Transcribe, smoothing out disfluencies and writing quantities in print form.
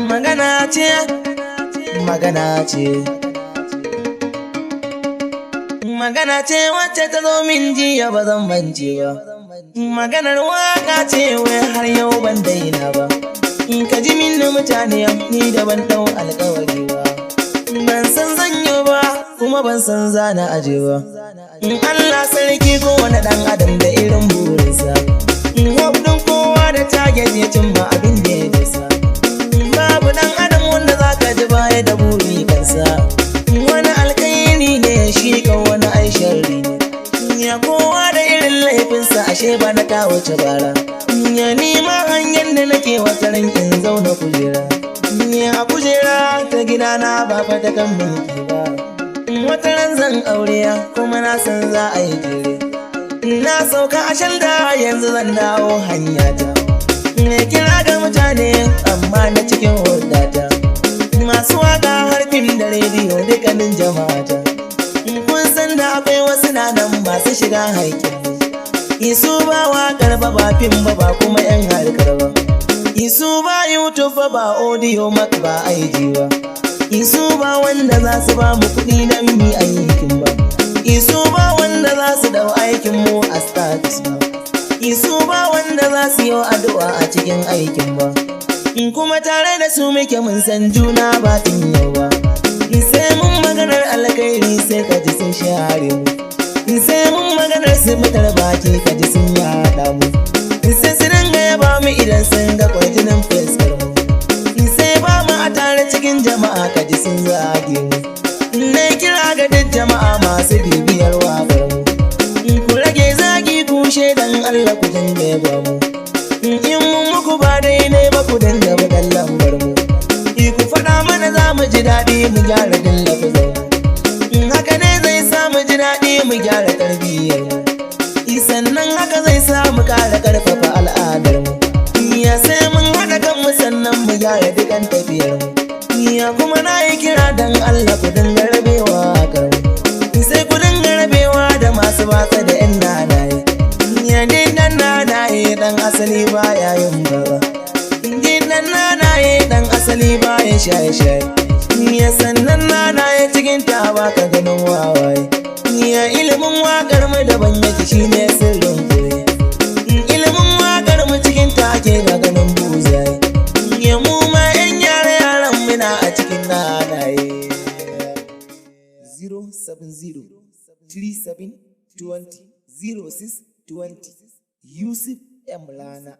magana ce magana ce wacce ta zo min jiya ba zan mance ba. Maganar waka ce wai har yau ban daina ba. In ka ji min mutane ni da ban dau alƙawari ba. Ban san zanyo ba kuma ban san zana aje ba. In Allah sarki ko wani dan adam da irin burinsa. In hobdin kowa da target ya cimma abin da ya dasa. Babu dan adam wanda zaka ji baya da buri kansa. Wani alkairi ne shi kan wani aisharri ne. Ya kowa da irin laifinsa ashe ba na ta wuce bara. Ya nima hanyar da nake wata rankin zauna kujera. Ya kujera ta gidana ba fa ta kan mulki ba. Wata ran zan aure kuma na san za a yi jere. Na sauka a shalda yanzu zan dawo hanyata. Ne kira ga mutane amma na cikin hudata. Masu waka har fim da rediyo dukkanin jama'ata. Kun san da akwai wasu nan masu shiga haikin. Isu ba waƙar ba fim ba kuma yan harkar ba. Isu ba YouTube ba audio mak ba IG ba. Isu ba wanda za su ba mu kuɗi don mi aikin ba. Isu ba wanda za su dau aikin mu a status ba. Isu ba wanda za su yi addu'a a cikin aikin ba. Kuma tare da su muke mun san juna ba tun yau ba. Sai mun maganar alkhairi sai ka ji sun share mu. Sai mun maganar su mutar baki ka ji sun yaɗa mu. Sai su dinga yaba mu idan sun ga kwarjinin fuskar mu. Sai ba mu a tare cikin jama'a ka ji sun zage mu. Na kira ga duk jama'a masu bibiyar waƙar mu. Ku rage zagi ku shaidan Allah ku dinga yaba mu. In mun muku ba daidai ba ku dinga bugan lambar mu. Ku faɗa mana za mu ji daɗi mu gyara din lafazin mu. Haka ne zai sa mu ji daɗi mu gyara tarbiyyar mu. Sannan haka zai sa mu ƙara ƙarfafa al'adar mu. Ya sai mun haɗa kanmu sannan mu gyara dukan tafiyar mu. Ya kuma na yi kira don Allah ku dinga rabewa waƙar mu. Sai ku dinga rabewa da masu batsa da 'yan nanaye. Ya dinnan nanaye dan asali baya yin baba. Dinnan nanaye dan asali baya shaye-shaye. Ya sannan nanaye cikin ta baka ganin wawaye. Ya ilimin waƙar mu daban yake shine sirrin koyi. Ilimin waƙar mu cikin ta ake ga ganin buzaye. Ya mu ma 'yan yaran muna a cikin nanaye. 070 37 20 06 20 Yusuf Emrana.